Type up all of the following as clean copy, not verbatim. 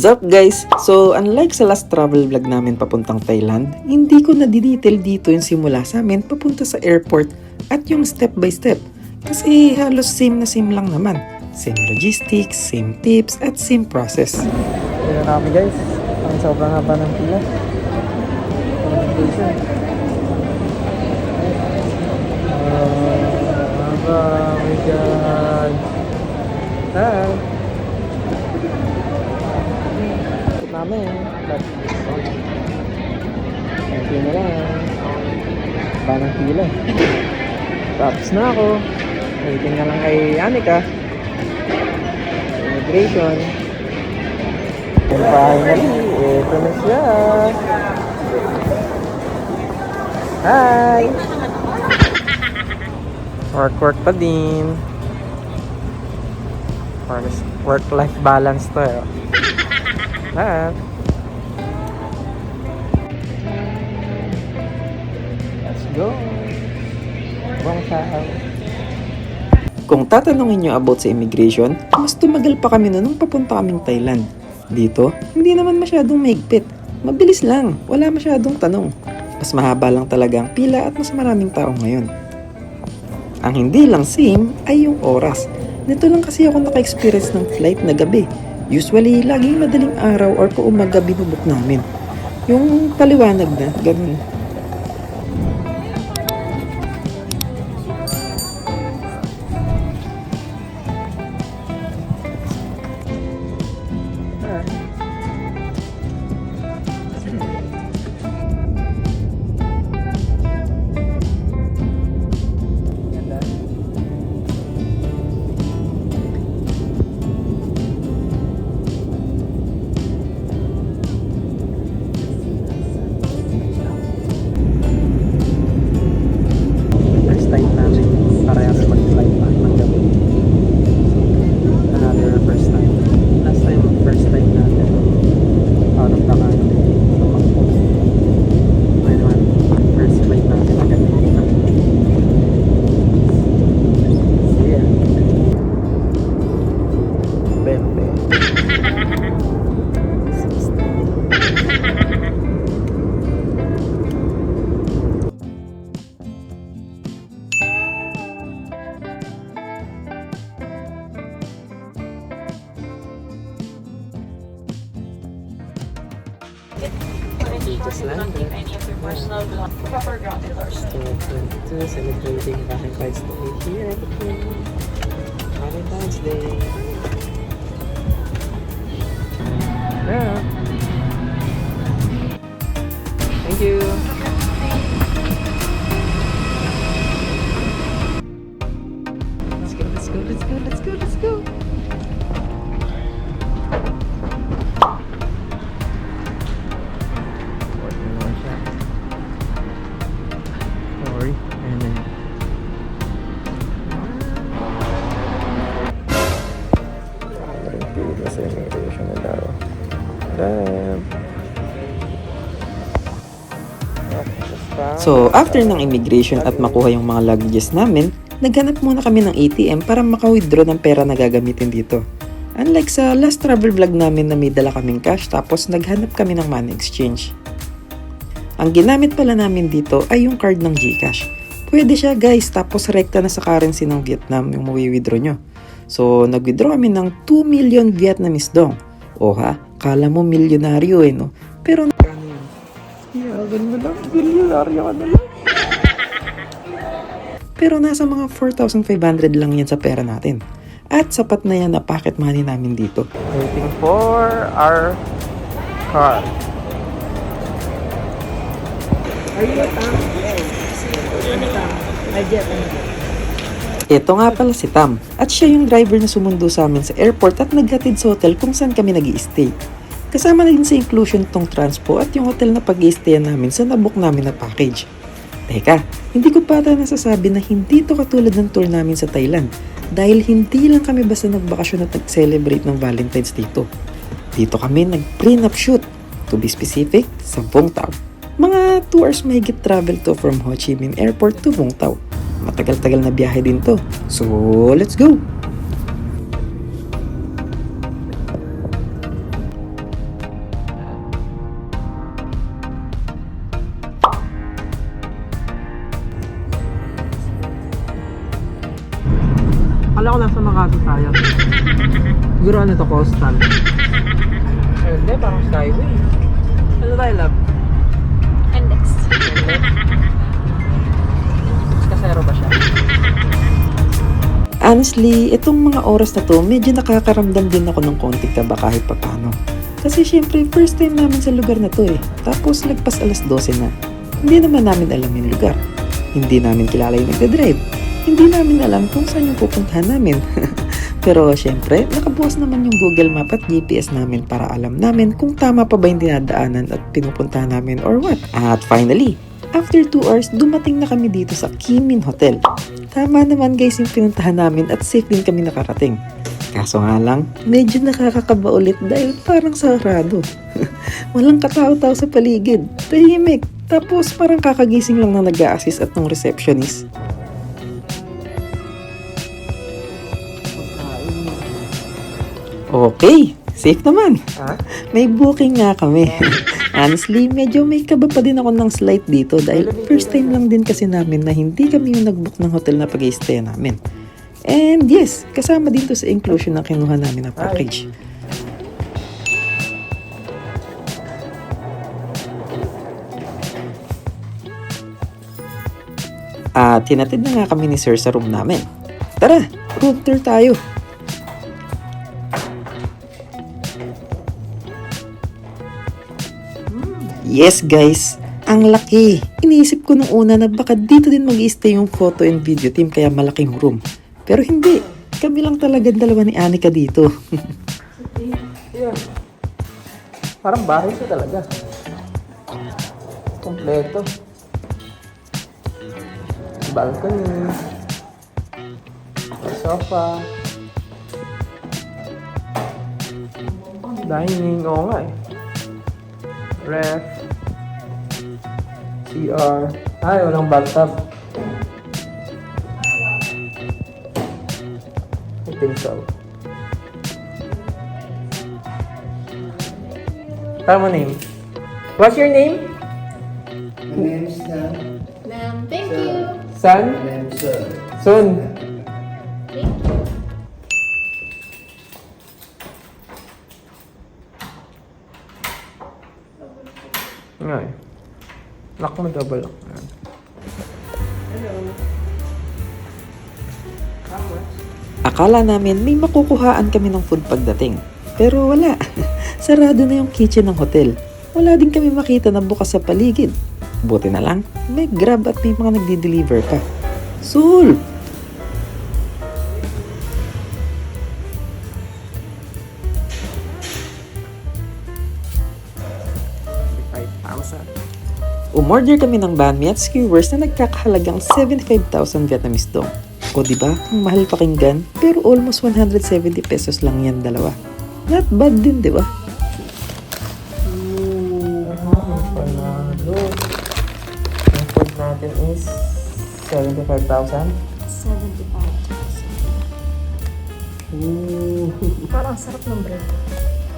Sup guys? So unlike sa last travel vlog namin papuntang Thailand, hindi ko na detail dito yung simula sa amin papunta sa airport at yung step by step. Kasi halos same na same lang naman. Same logistics, same tips at same process. Ito na kami guys. Ang sobrang haba ng pila. Haba, oh my god. Hi. Namin. Thank you na lang. Banang pila. Tapos na ako. Waiting na lang kay Anika. Immigration. And finally, ito na siya. Hi! Work pa din. Work-life balance to eh. Let's go. Buong tao. Kung tatanungin nyo about sa immigration, mas tumagal pa kami nung papunta kaming Thailand. Dito, hindi naman masyadong mahigpit. Mabilis lang, wala masyadong tanong. Mas mahaba lang talaga ang pila at mas maraming tao ngayon. Ang hindi lang same ay yung oras. Nito lang kasi ako naka-experience ng flight na gabi. Usually, laging madaling araw or umaga binubuk namin. Yung paliwanag na, ganun. Celebrating Valentine's Day here at the Queen. Valentine's Day. Yeah. Thank you. Let's go. So, after ng immigration at makuha yung mga luggages namin, naghanap muna kami ng ATM para maka-withdraw ng pera na gagamitin dito. Unlike sa last travel vlog namin na may dala kaming cash tapos naghanap kami ng money exchange. Ang ginamit pala namin dito ay yung card ng GCash. Pwede siya guys, tapos rekta na sa currency ng Vietnam yung mawi-withdraw nyo. So, nag-withdraw kami ng 2 million Vietnamese dong. O ha, kala mo milyonaryo no? Pero yagan mo lang, milyonaryo ka na lang. Pero nasa mga 4,500 lang yan sa pera natin. At sapat na yan na pocket money namin dito. Waiting for our car. Ito nga pala si Tam at siya yung driver na sumundo sa amin sa airport at naghatid sa hotel kung saan kami nag-i-stay. Kasama na din sa inclusion tong transpo at yung hotel na pag-i-stayan namin sa nabook namin na package. Teka, hindi ko pa ata nasasabi na hindi to katulad ng tour namin sa Thailand dahil hindi lang kami basta nagbakasyon at nag-celebrate ng Valentine's dito. Dito kami nag-prenup shoot, to be specific, sa Vung Tau. Mga 2 hours mahigit travel to from Ho Chi Minh Airport to Vung Tau. Matagal-tagal na biyahe din to. So, let's go! Akala ko nasa Makati tayo. Siguro ano to, coastal. Hindi, parang skyway. Ano tayo, love? Index. Kasero ba siya? Honestly, itong mga oras na to, medyo nakakaramdam din ako ng konting kaba kahit papano. Kasi syempre, first time namin sa lugar na to eh. Tapos lagpas 12:00 na. Hindi naman namin alam yung lugar. Hindi namin kilala yung nagdadrive. Hindi namin alam kung saan yung pupuntahan namin. Pero syempre, nakabukas naman yung Google Map at GPS namin para alam namin kung tama pa ba yung dinadaanan at pinupuntahan namin or what. At finally, after 2 hours, dumating na kami dito sa Kim Min Hotel. Tama naman guys yung pinuntahan namin at safe din kami nakarating. Kaso nga lang, medyo nakakakaba ulit dahil parang sarado. Walang katao-tao sa paligid. Tahimik. Tapos parang kakagising lang na nag-a-assist at ng receptionist. Okay, safe naman. Ha? May booking nga kami. Honestly, medyo may kaba pa din ako ng slight dito dahil first time lang din kasi namin na hindi kami yung nag-book ng hotel na pag-i-stay namin. And yes, kasama din to sa inclusion na kinuha namin na package. At tinatid na nga kami ni Sir sa room namin. Tara, room tour tayo. Yes guys, ang laki. Iniisip ko nung una na baka dito din mag-i-stay yung photo and video team kaya malaking room. Pero hindi, kami lang talaga dalawa ni Anika dito. Yeah. Parang bahay siya talaga. Kompleto. Balcony. Sofa. Dining, oo nga eh. Ref. CR. Ay, walang bathtub. I think so. Tama name. What's your name? Ma'am, thank you. Son? Son. Nga eh. Lock mo, double lock. Akala namin may makukuhaan kami ng food pagdating. Pero wala. Sarado na yung kitchen ng hotel. Wala din kami makita na bukas sa paligid. Buti na lang, may Grab at may mga nagdi-deliver pa. Sul! Umorder kami ng banh mi at skewers na nagkakahalagang 75,000 Vietnamese dong. O diba, ang mahal pakinggan, pero almost 170 pesos lang yan dalawa. Not bad din, diba? Panalo. natin is 75,000. 75. Parang sarap ng bread.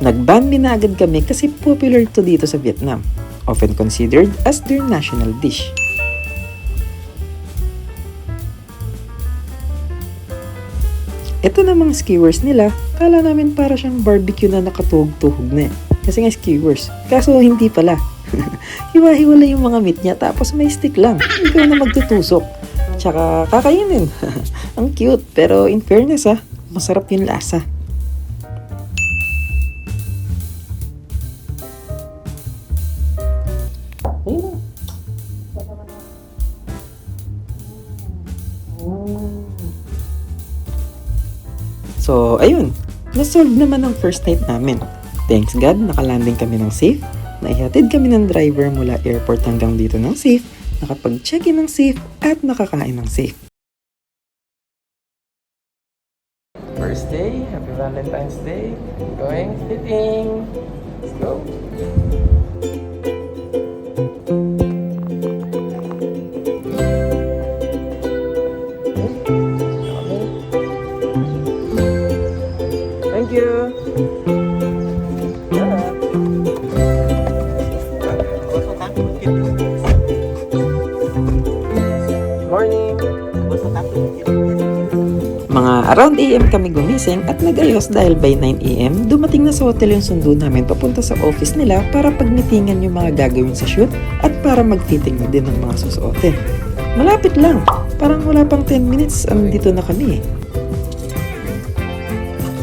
Nagbanmi na agad kami kasi popular to dito sa Vietnam, often considered as their national dish. Ito na mga skewers nila, kala namin para siyang barbecue na nakatuhog-tuhog na. Kasi nga skewers, kaso hindi pala. Hiwa-hiwala yung mga meat niya tapos may stick lang, ikaw na magtutusok. Tsaka kakainin. Ang cute, pero in fairness masarap yung lasa. So, ayun. Na-solve naman ang first night namin. Thanks God, nakalanding kami ng safe. Naihatid kami ng driver mula airport hanggang dito ng safe. Nakapag-check-in ng safe at nakakain ng safe. First day, happy Valentine's Day. Going fitting. Let's go. Thank you. Morning. Mga around AM kami gumising at nag-ayos dahil by 9 AM, dumating na sa hotel yung sundo namin papunta sa office nila para pagmitingan yung mga gagawin sa shoot at para mag-fitting na din ng mga susuotin. Malapit lang, parang wala pang 10 minutes, andito na kami.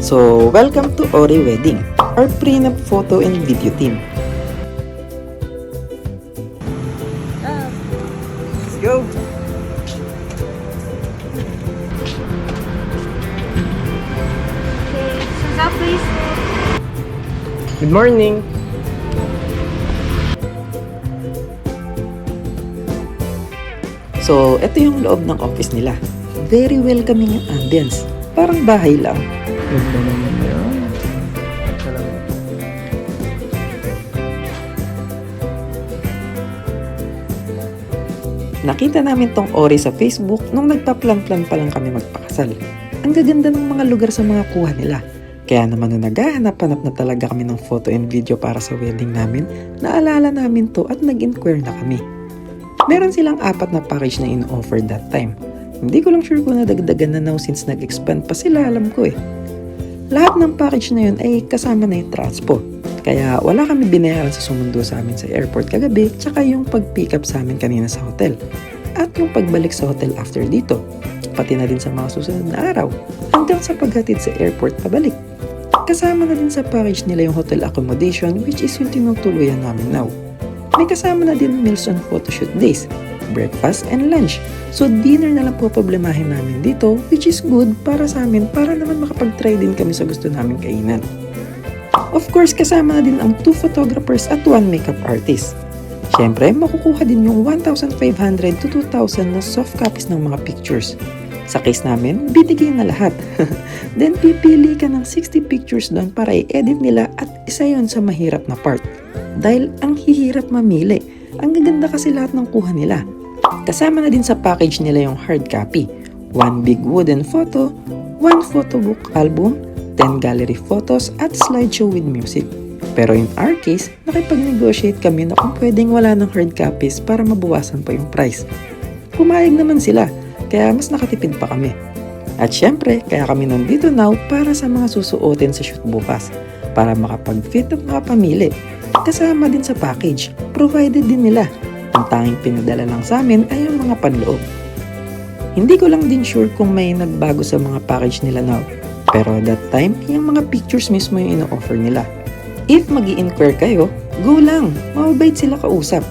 So, welcome to Ori Wedding, our prenup photo and video team. Let's go! Okay, shoes up please. Good morning! So, ito yung loob ng office nila. Very welcoming yung ambience. Parang bahay lang. Ganda naman yan. Nakita namin tong Ori sa Facebook nung nagpa-plan-plan pa lang kami magpakasal. Ang gaganda ng mga lugar sa mga kuha nila. Kaya naman nung naghahanap-hanap na talaga kami ng photo and video para sa wedding namin, naalala namin to at nag-inquire na kami. Meron silang 4 na package na in-offer that time. Hindi ko lang sure kung nadagdagan na now since nag-expand pa sila, alam ko eh. Lahat ng package na yun ay kasama na yung transpo. Kaya wala kami binayaran sa sumundo sa amin sa airport kagabi, tsaka yung pag-pick up sa amin kanina sa hotel. At yung pagbalik sa hotel after dito. Pati na din sa mga susunod na araw, hanggang sa paghatid sa airport pabalik. Kasama na din sa package nila yung hotel accommodation, which is yung tinutuluyan namin now. May kasama na din meals on photoshoot days, breakfast and lunch. So dinner na lang po problemahin namin dito, which is good para sa amin para naman makapag-try din kami sa gusto naming kainan. Of course, kasama na din ang 2 photographers at 1 makeup artist. Siyempre, makukuha din yung 1,500 to 2,000 na soft copies ng mga pictures. Sa case namin, binigay na lahat. Then pipili ka ng 60 pictures doon para i-edit nila at isa yon sa mahirap na part. Dahil ang hihirap mamili. Ang gaganda kasi lahat ng kuha nila. Kasama na din sa package nila yung hard copy, 1 big wooden photo, 1 photobook album, 10 gallery photos at slideshow with music. Pero in our case, nakipag-negotiate kami na kung pwedeng wala ng hard copies para mabawasan pa yung price. Pumayag naman sila, kaya mas nakatipid pa kami. At syempre, kaya kami nandito now para sa mga susuotin sa shoot bukas, para makapag-fit at makapamili. Kasama din sa package, provided din nila. Ang tanging pinadala lang sa amin ay yung mga panloob. Hindi ko lang din sure kung may nagbago sa mga package nila now. Pero that time, yung mga pictures mismo yung ino-offer nila. If mag-i-inquire kayo, go lang. Mababait sila kausap.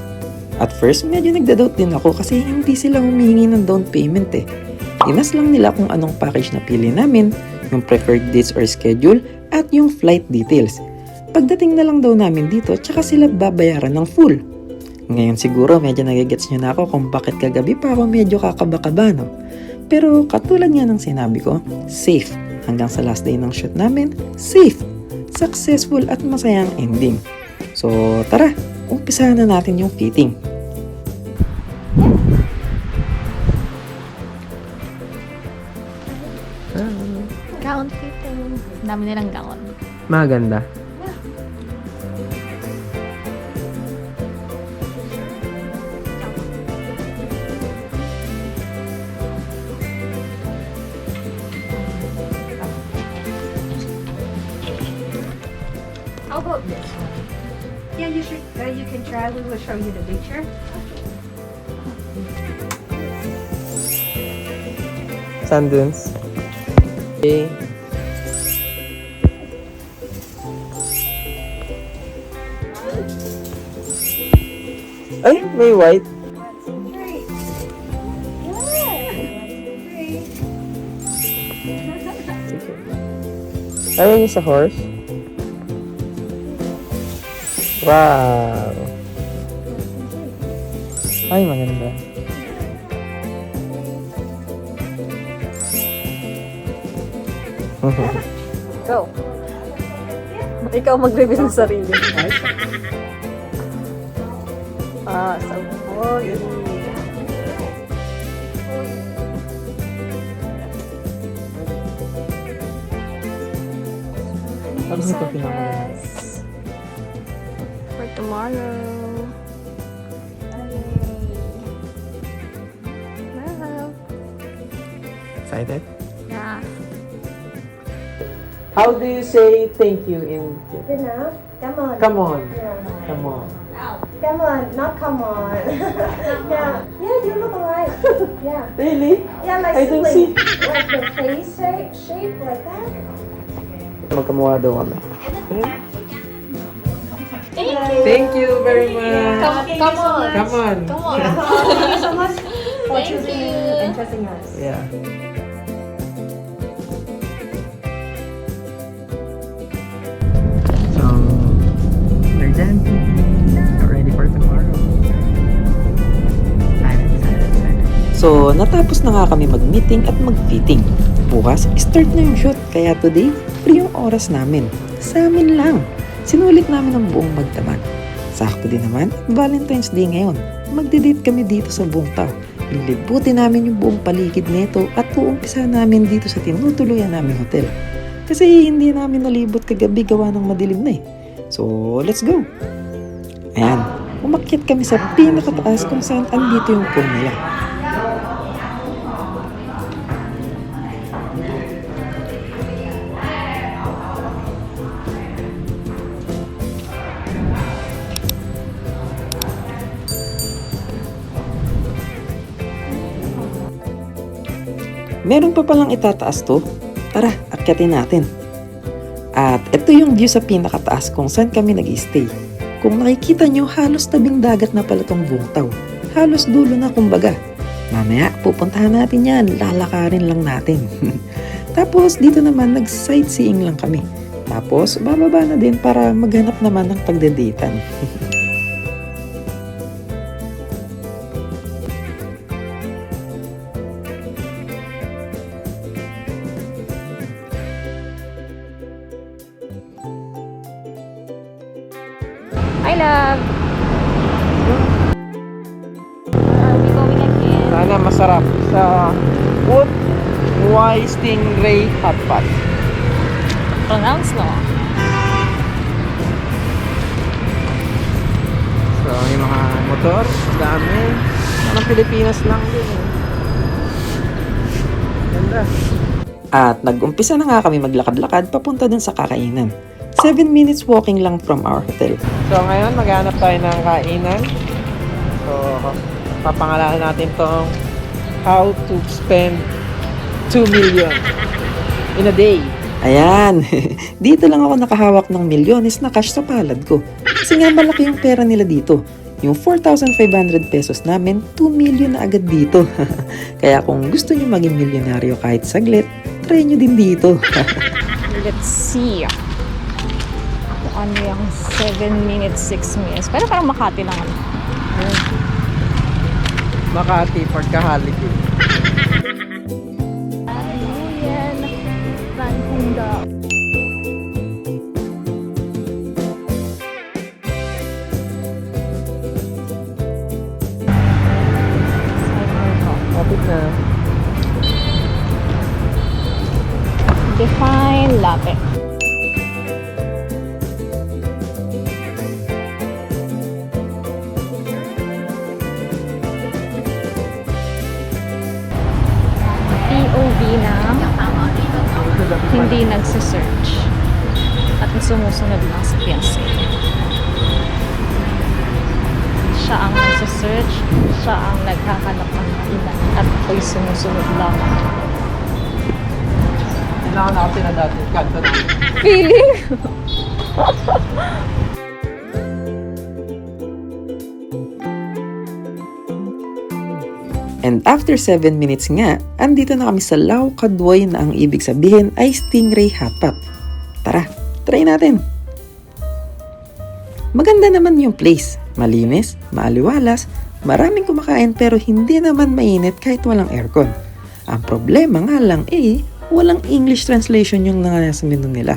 At first, medyo nagda-doubt din ako kasi hindi sila humihingi ng down payment eh. Inas lang nila kung anong package na pili namin, yung preferred dates or schedule, at yung flight details. Pagdating na lang daw namin dito, tsaka sila babayaran ng full. Ngayon siguro medyo nagigets nyo na ako kung bakit kagabi pa ako medyo kakaba-kaba, no? Pero katulad nga ng sinabi ko, safe. Hanggang sa last day ng shoot namin, safe. Successful at masayang ending. So tara, umpisahan na natin yung fitting. Dami nilang gown. Maganda. How about this one? Yeah, you should. You can try. We will show you the picture. Sand dunes. Okay. Ay, may white. Great. Yeah. Ayaw niyo sa horse? Wow! Ay, maganda. Go. Ikaw mag-reveal ng sarili. So, Ano ito pinakamalala? for tomorrow. Wow. Excited? Yeah. How do you say thank you in... Good enough. Come on. Come on. Yeah. Come on. Come on. Not come on. Yeah. Yeah, you look alright. Yeah. Really? Yeah, like I don't sibling. Like the face shape like that. Magkamuha daw kami. Thank you. Thank you very much. Come on. Come on. Come on. Thank you so much for Thank choosing you. and trusting us. Yeah. So, we're done. Ready for tomorrow. Excited. So, natapos na nga kami mag-meeting at mag-fitting. Bukas, start na yung shoot. Kaya today, free yung oras namin. Sa amin lang. Sinulit namin ang buong magdamag. Sakto din naman, Valentine's Day ngayon. Magdi-date kami dito sa buong tao. Lilibutin namin yung buong paligid nito at uumpisa namin dito sa tinutuluyan naming hotel. Kasi hindi namin nalibot kagabi gawa ng madilim na eh. So, let's go! Ayan, umakyat kami sa pinakataas kung saan andito yung pool nila. Meron pa palang itataas to. Tara, akyatin natin. At ito yung view sa pinakataas kung saan kami nag-stay. Kung nakikita nyo, halos tabing dagat na pala tong buong Taw. Halos dulo na kumbaga. Mamaya, pupuntahan natin yan. Lalakarin lang natin. Tapos, dito naman, nag-sightseeing lang kami. Tapos, bababa na din para maghanap naman ng pagdedatan. Hi, love. Are we going again? Sana masarap sa Wood Wai Stingray Hot Pot. Pronounce, no? So, yung mga motor, dami. Parang Pilipinas lang din. Ganda. At nag-umpisa na nga kami maglakad-lakad papunta dun sa kakainan. 7 minutes walking lang from our hotel. So, ngayon, maghanap tayo ng kainan. So, papangalanan natin tong How to Spend 2 Million in a Day. Ayan, dito lang ako nakahawak ng milyones na cash sa palad ko. Kasi nga malaki yung pera nila dito. Yung 4,500 pesos namin, 2 million na agad dito. Kaya kung gusto nyo maging milyonaryo kahit saglit, try nyo din dito. Let's see. Kung ano yung 7 minutes, 6 minutes. Pero parang Makati lang. Makati, pagka-holiday. Ayan. Van Honda. Kapit na. Define latte. POV na hindi nagsisearch at sumusunod lang sa fiancé. Siya ang nagsisearch, siya ang naghahanap ng kainan at ako'y sumusunod lang. Kailangan na kasi na dati. Kanto na. Feeling? And after 7 minutes nga, andito na kami sa Lau Kadwoy na ang ibig sabihin ay Stingray Hotpot. Tara, try natin! Maganda naman yung place. Malinis, maaliwalas, maraming kumakain pero hindi naman mainit kahit walang aircon. Ang problema nga lang walang English translation yung nasa menu nila.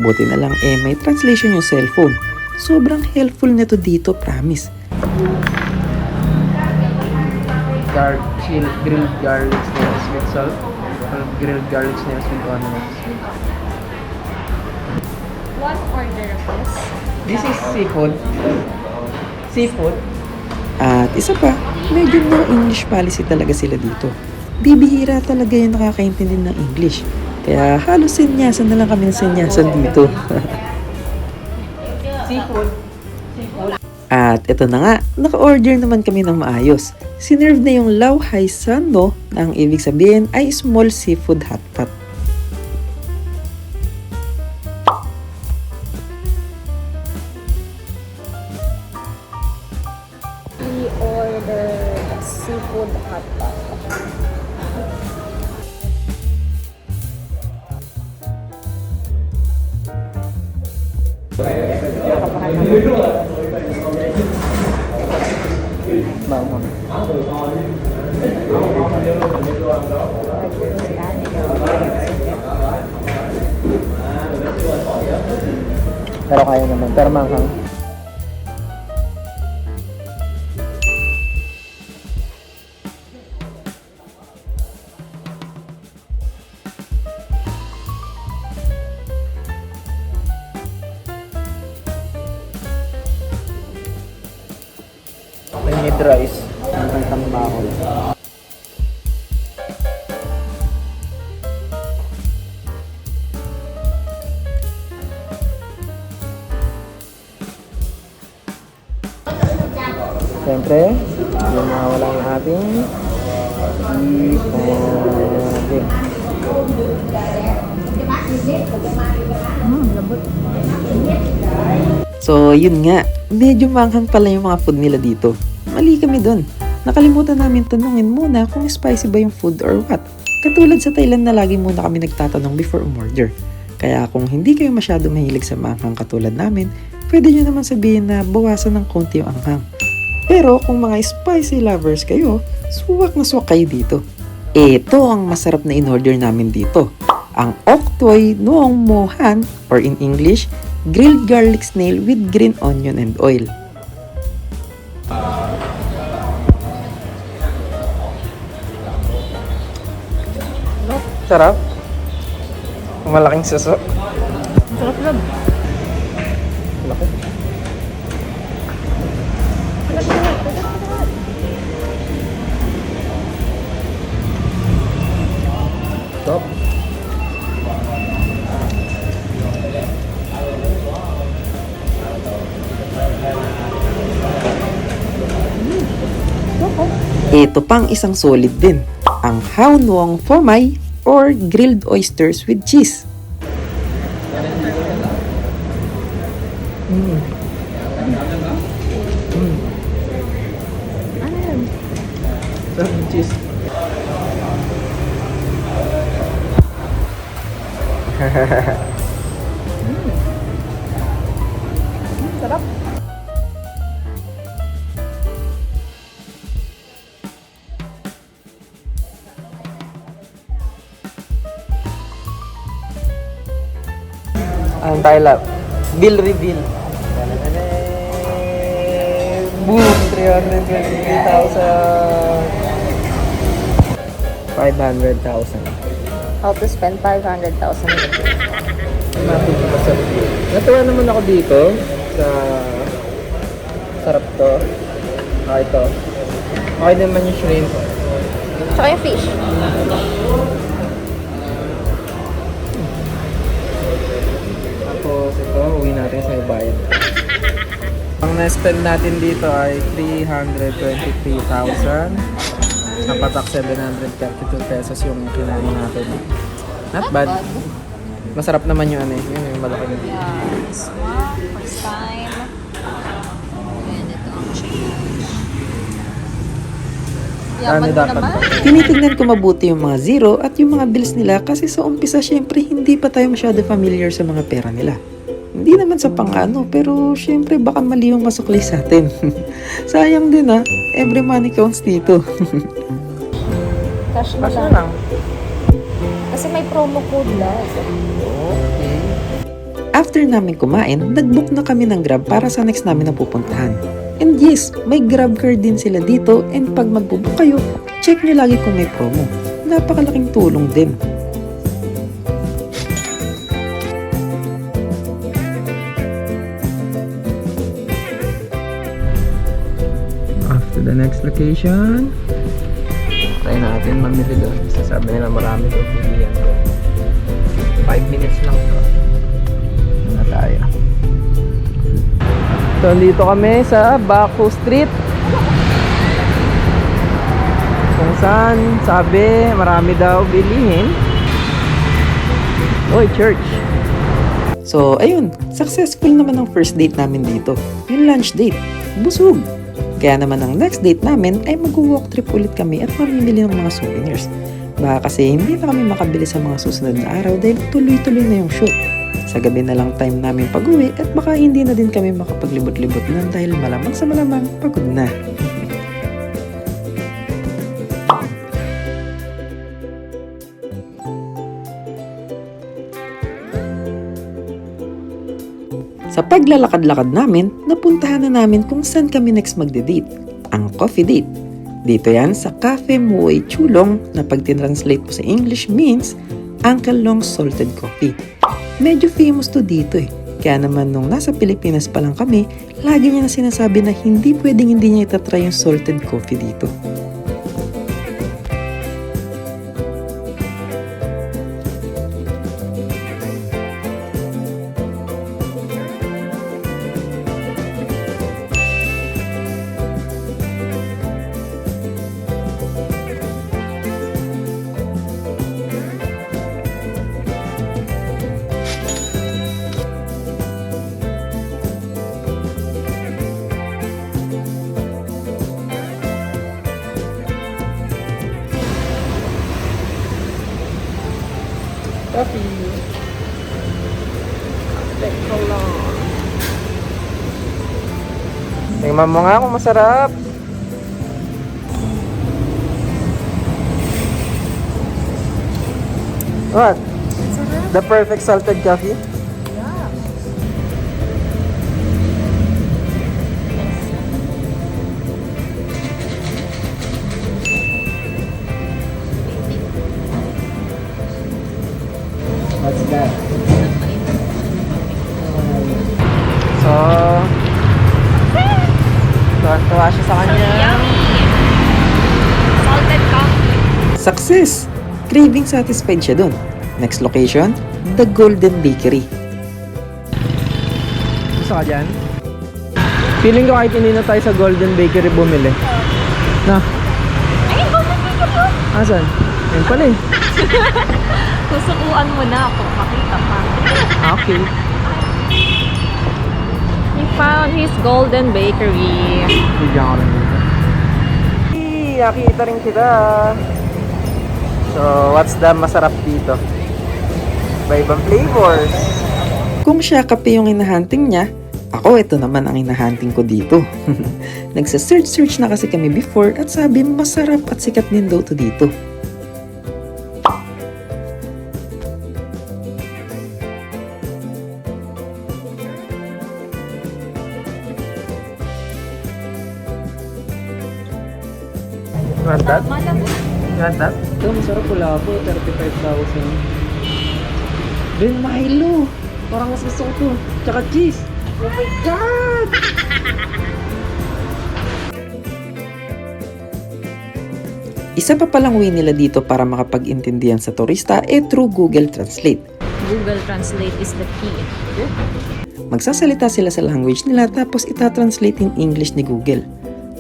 Buti na lang may translation yung cellphone. Sobrang helpful nito dito, promise. Grilled garlic snails with salt or grilled garlic snails with onions. One order of this. This is seafood. Seafood. At isa pa, medyo no English policy talaga sila dito. Bibihira talaga yung nakakaintindi ng English. Kaya halos senyasan na lang kami ng senyasan dito. Seafood. At ito na nga, naka-order naman kami ng maayos. Sinerve na yung Lau Hai San no, na ang ibig sabihin ay small seafood hotpot. We order seafood hotpot. Pero kaya naman. Pero manghang. I need rice. Ang tambakol. Siyempre, yung mawala yung ating okay. So yun nga, medyo manghang pala yung mga food nila dito. Mali kami dun. Nakalimutan namin tanungin muna kung spicy ba yung food or what. Katulad sa Thailand na lagi muna kami nagtatanong before umorder. Kaya kung hindi kayo masyado mahilig sa manghang katulad namin, pwede nyo naman sabihin na bawasan ng konti yung anghang. Pero kung mga spicy lovers kayo, suwak na suwak kayo dito. Ito ang masarap na in-order namin dito. Ang Ok Toy Noong Mohan, or in English, grilled garlic snail with green onion and oil. Sarap. Malaking suso. Sarap lang. Laki. Stop. Ito pang isang solid din. Ang Hao Nuong Pho Mai or grilled oysters with cheese. Sarap ng cheese. Sarap. Ang Thailand. Bill reveal. Boom! 323,000. 500,000. How to spend 500,000 in a day. Napakasarap yun. Natuwa naman ako dito sa sarap to. Okay to. Okay naman yung shrimp. Tsaka yung fish. Tapos ito, uwi natin sa bayad. Ang na-spend natin dito ay 323,000. Napatak 732 pesos yung kinain natin. Not bad. Masarap naman yung ano eh. Yun yung malaki na. Yes. Wow. First time. And ito ang change. Yaman mo dapat naman. Tinitignan ko mabuti yung mga zero at yung mga bills nila kasi sa umpisa syempre hindi pa tayo masyado familiar sa mga pera nila. Hindi naman sa pangano pero syempre baka mali yung masukli sa atin. Sayang din ha, every money counts dito. Cash mo Basta lang. lang. Kasi may promo code lang. Okay. After namin kumain, nag-book na kami ng Grab para sa next namin na pupuntahan. And yes, may Grab card din sila dito and pag magbubook kayo, check nyo lagi kung may promo. Napakalaking tulong din. After the next location, try natin mamili doon. Sasabi nila marami doon pilihan doon. 5 minutes lang to. Na tayo. So, dito kami sa Baku Street. Kung saan, sabi, marami daw bilihin. Oy, church. So, ayun, successful naman ang first date namin dito. Yung lunch date, busog. Kaya naman ang next date namin ay mag-walk trip ulit kami at mamimili ng mga souvenirs. Baka kasi hindi na kami makabili sa mga susunod na araw dahil tuloy-tuloy na yung shoot. Sa gabi na lang time namin pag-uwi at baka hindi na din kami makapaglibot-libot nun dahil malamang sa malamang pagod na. Sa paglalakad-lakad namin, napuntahan na namin kung saan kami next magde-date. Ang coffee date. Dito yan sa Cafe Muay Chulong na pag tinranslate po sa English means Uncle Long's Salted Coffee. Medyo famous to dito eh. Kaya naman nung nasa Pilipinas pa lang kami, lagi niya na sinasabi na hindi pwedeng hindi niya itatry yung salted coffee dito. Coffee. Teka lang. Tingnan mo nga kung masarap. What? The perfect salted coffee? What's that? So, tuwa siya sa kanya. Yummy! Salted coffee. Success! Craving satisfied siya dun. Next location, The Golden Bakery. Gusto ka dyan? Feeling ko kahit hindi na tayo sa Golden Bakery bumili. Na? Ay, Golden Bakery! Asan? Yan pala eh. Susukuan mo na ako. Makita pa. Okay. He found his Golden Bakery. Bigyan ko lang dito. Nakita rin kita. So, what's the masarap dito? Iba-ibang flavors. Kung siya kape yung hinahunting niya, ako ito naman ang hinahunting ko dito. Nagsa-search na kasi kami before at sabi masarap at sikat din daw to dito. Want that? Malambot. Got that? Ito, masarap pula po. 35,000. Ben, Milo. Parang mas gusto ko to. Tsaka cheese. Oh my God! Isa pa palang way nila dito para makapag-intindihan sa turista through Google Translate. Google Translate is the key. Magsasalita sila sa language nila tapos itatranslate in English ni Google.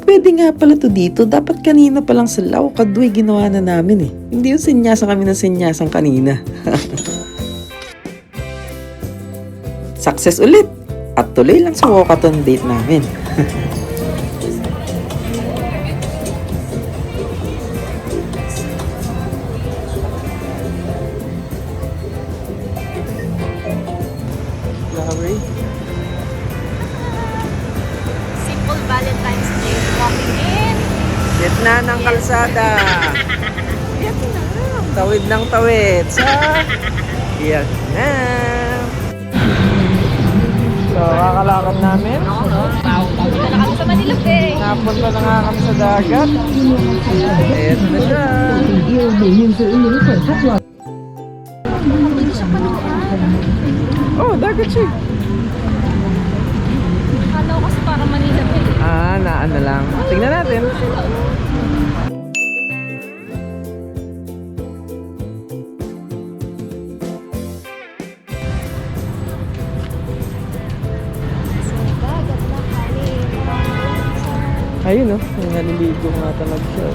Pwede nga pala to dito, dapat kanina pa lang sa Lao Kadwe ginawa na namin eh. Hindi yung sinyasan kami ng sinyasan kanina. Success ulit! At tuloy lang sa walkathon date namin. Simple Valentine's Day. Walking in. Gitna ng kalsada. Tawid ng tawid sa Vietnam. So, kakalakad namin. Punta na kami sa Manila Bay. Napunta na nga kami sa dagat. Eto na siya. Oh, dagat siya. Akala ko kasi parang Manila Bay. Naan na lang. Tingnan natin. Dagat na kami. Ayun oh, naliligo nga talaga siya.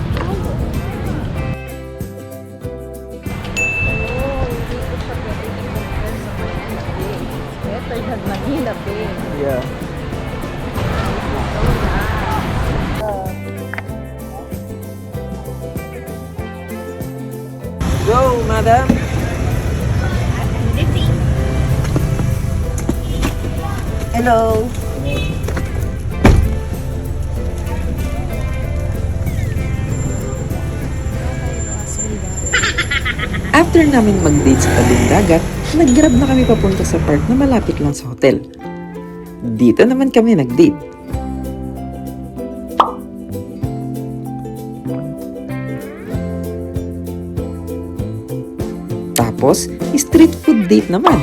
Better than Manila Bay. Yeah. Go, madam. Hello. After namin mag-date sa tabing dagat, nag-grab na kami papunta sa park na malapit lang sa hotel. Dito naman kami nag-date. Tapos, street food date naman.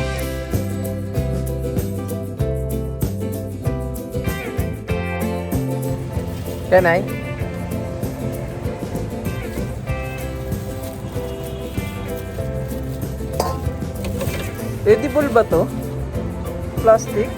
Can I? Edible ba to? Plastic?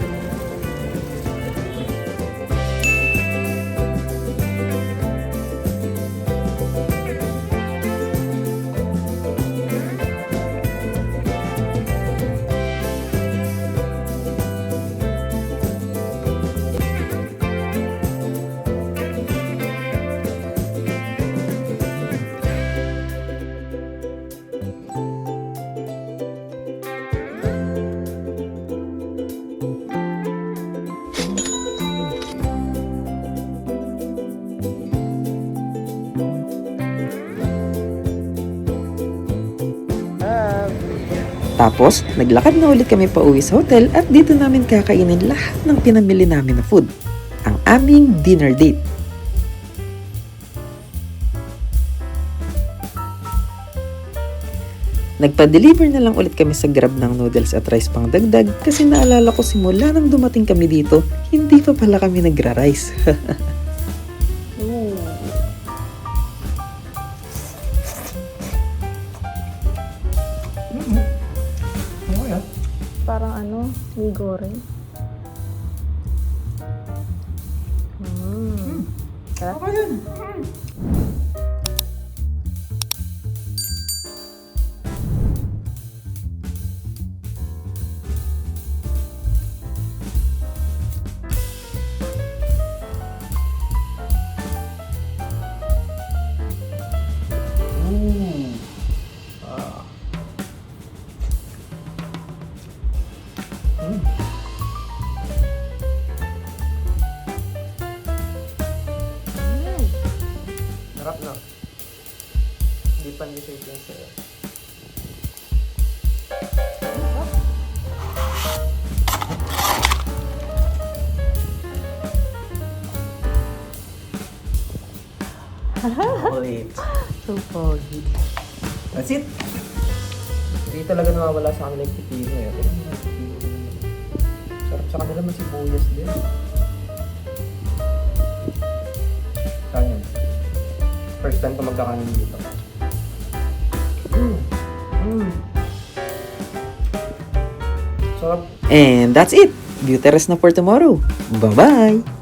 Tapos, naglakad na ulit kami pa uwi sa hotel at dito namin kakainin lahat ng pinamili namin na food. Ang aming dinner date. Nagpa-deliver na lang ulit kami sa Grab ng noodles at rice pang dagdag kasi naalala ko simula nang dumating kami dito, hindi pa pala kami nagra-rice. Parang ano, may goreng. Sarap. Sarap na. Hindi pa nisip yan sa'yo. Chocolate. So foggy. That's it. Hindi talaga nawawala sa kanila yung pipino eh. Sarap sa kanila may sibuyas din. Kanin. First time ko magkakanin dito. Sarap. And that's it! Beauty rest na for tomorrow. Bye-bye!